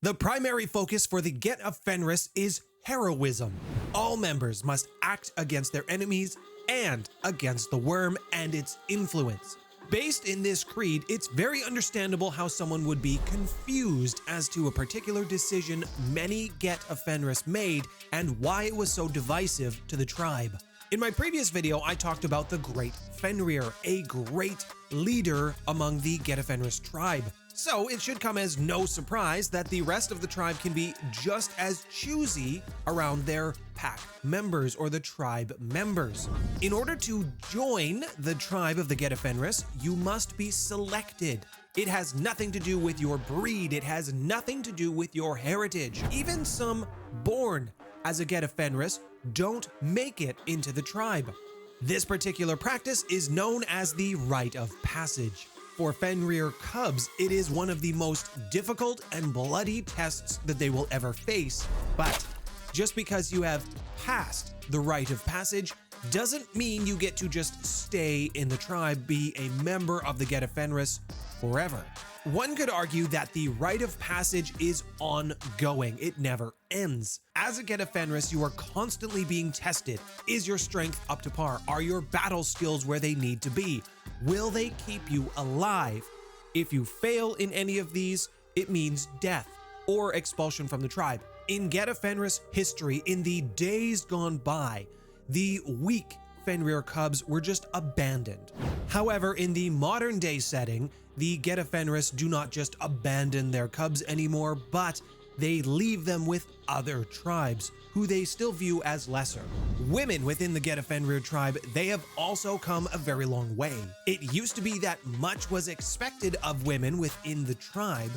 The primary focus for the Get of Fenris is heroism. All members must act against their enemies and against the worm and its influence. Based in this creed, it's very understandable how someone would be confused as to a particular decision many Get of Fenris made and why it was so divisive to the tribe. In my previous video, I talked about the Great Fenrir, a great leader among the Get of Fenris tribe. So it should come as no surprise that the rest of the tribe can be just as choosy around their pack members or the tribe members. In order to join the tribe of the Get of Fenris, you must be selected. It has nothing to do with your breed. It has nothing to do with your heritage. Even some born as a Get of Fenris don't make it into the tribe. This particular practice is known as the Rite of Passage. For Fenrir cubs, it is one of the most difficult and bloody tests that they will ever face. But just because you have passed the Rite of Passage doesn't mean you get to just stay in the tribe, be a member of the Get of Fenris forever. One could argue that the Rite of Passage is ongoing. It never ends. As a Get of Fenris, you are constantly being tested. Is your strength up to par? Are your battle skills where they need to be? Will they keep you alive? If you fail in any of these, it means death or expulsion from the tribe. In Get of Fenris history, in the days gone by, the weak Fenrir cubs were just abandoned. However, in the modern day setting, the Get of Fenris do not just abandon their cubs anymore, but they leave them with other tribes, who they still view as lesser. Women within the Get of Fenrir tribe, they have also come a very long way. It used to be that much was expected of women within the tribe,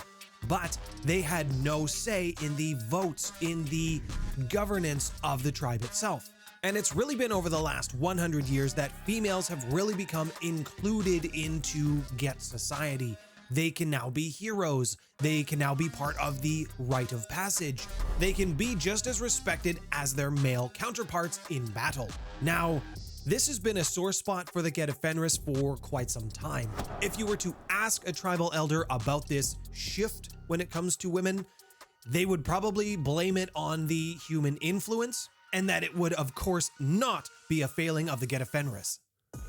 but they had no say in the votes, in the governance of the tribe itself. And it's really been over the last 100 years that females have really become included into Get society. They can now be heroes. They can now be part of the Rite of Passage. They can be just as respected as their male counterparts in battle. Now, this has been a sore spot for the Get of Fenris for quite some time. If you were to ask a tribal elder about this shift when it comes to women, they would probably blame it on the human influence, and that it would, of course, not be a failing of the Get of Fenris.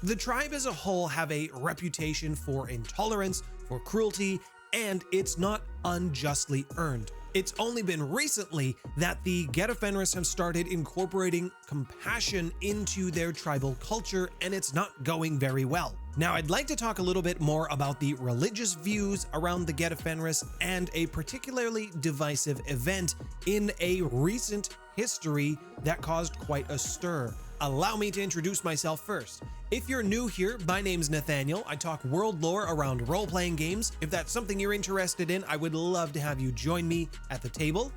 The tribe as a whole have a reputation for intolerance, for cruelty, and it's not unjustly earned. It's only been recently that the Get of Fenris have started incorporating compassion into their tribal culture, and it's not going very well. Now, I'd like to talk a little bit more about the religious views around the Get of Fenris and a particularly divisive event in a recent history that caused quite a stir. Allow me to introduce myself first. If you're new here, my name's Nathaniel. I talk world lore around role-playing games. If that's something you're interested in, I would love to have you join me at the table.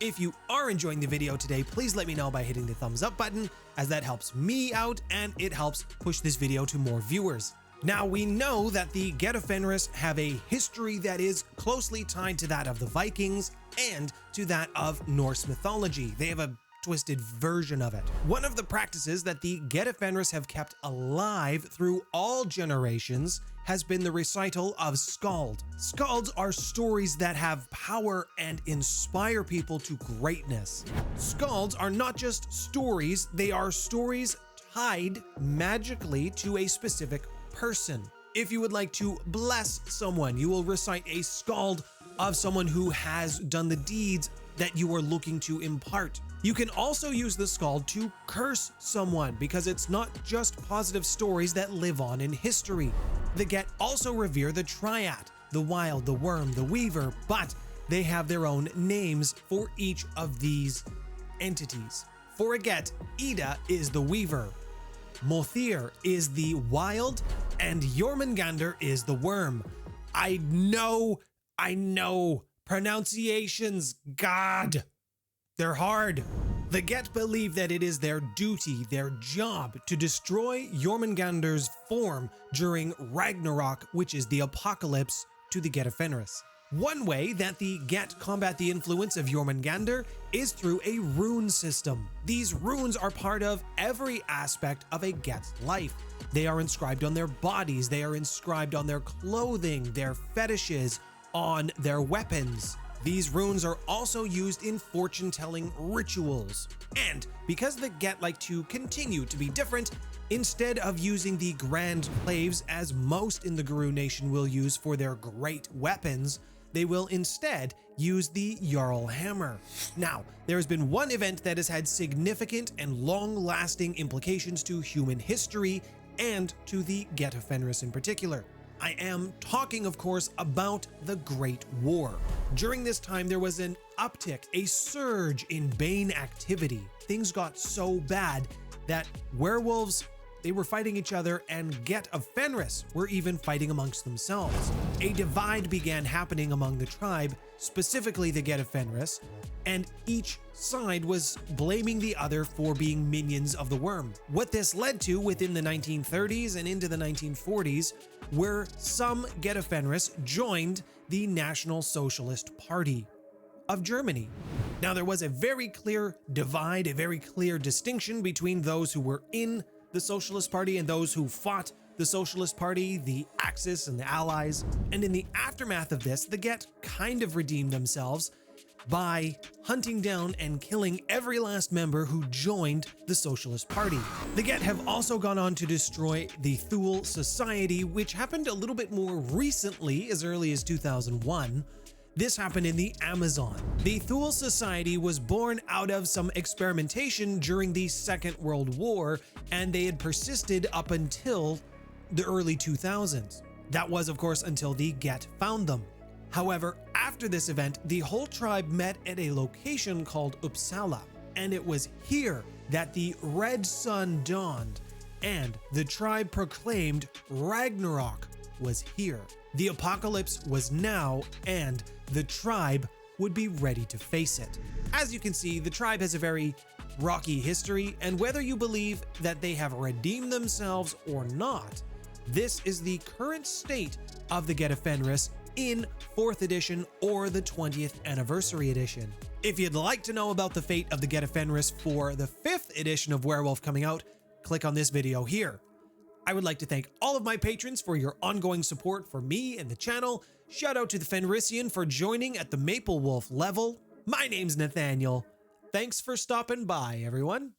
If you are enjoying the video today, please let me know by hitting the thumbs up button, as that helps me out and it helps push this video to more viewers. Now, we know that the Get of Fenris have a history that is closely tied to that of the Vikings and to that of Norse mythology. They have a twisted version of it. One of the practices that the Get of Fenris have kept alive through all generations has been the recital of Skald. Skalds are stories that have power and inspire people to greatness. Skalds are not just stories, they are stories tied magically to a specific person. If you would like to bless someone, you will recite a skald of someone who has done the deeds that you are looking to impart. You can also use the skald to curse someone, because it's not just positive stories that live on in history. The Get also revere the triad, the wild, the worm, the weaver, but they have their own names for each of these entities. For a Get, Ida is the weaver, Mothir is the wild, and Jormungandr is the worm. I know, pronunciations, God, they're hard. The Get believe that it is their duty, their job, to destroy Jormungandr's form during Ragnarok, which is the apocalypse to the Get of Fenris. One way that the Get combat the influence of Jormungandr is through a rune system. These runes are part of every aspect of a Get's life. They are inscribed on their bodies, they are inscribed on their clothing, their fetishes, on their weapons. These runes are also used in fortune-telling rituals. And because the Get like to continue to be different, instead of using the Grand Claves as most in the Guru Nation will use for their great weapons, they will instead use the Jarl Hammer. Now, there has been one event that has had significant and long-lasting implications to human history and to the Get of Fenris in particular. I am talking, of course, about the Great War. During this time, there was an uptick, a surge in Bane activity. Things got so bad that werewolves, they were fighting each other, and Get of Fenris were even fighting amongst themselves. A divide began happening among the tribe, specifically the Get of Fenris, and each side was blaming the other for being minions of the worm. What this led to within the 1930s and into the 1940s were some Get of Fenris joined the National Socialist Party of Germany. Now, there was a very clear divide, a very clear distinction between those who were in the Socialist Party and those who fought the Socialist Party, the Axis and the Allies. And in the aftermath of this, the Get kind of redeemed themselves by hunting down and killing every last member who joined the Socialist Party. The Get have also gone on to destroy the Thule Society, which happened a little bit more recently, as early as 2001. This happened in the Amazon. The Thule Society was born out of some experimentation during the Second World War, and they had persisted up until the early 2000s. That was, of course, until the Get found them. However, after this event, the whole tribe met at a location called Uppsala, and it was here that the Red Sun dawned, and the tribe proclaimed Ragnarok was here. The apocalypse was now, and the tribe would be ready to face it. As you can see, the tribe has a very rocky history, and whether you believe that they have redeemed themselves or not, this is the current state of the Get of Fenris in 4th edition or the 20th anniversary edition. If you'd like to know about the fate of the Get of Fenris for the 5th edition of Werewolf coming out, click on this video here. I would like to thank all of my patrons for your ongoing support for me and the channel. Shout out to the Fenrisian for joining at the Maple Wolf level. My name's Nathaniel. Thanks for stopping by, everyone.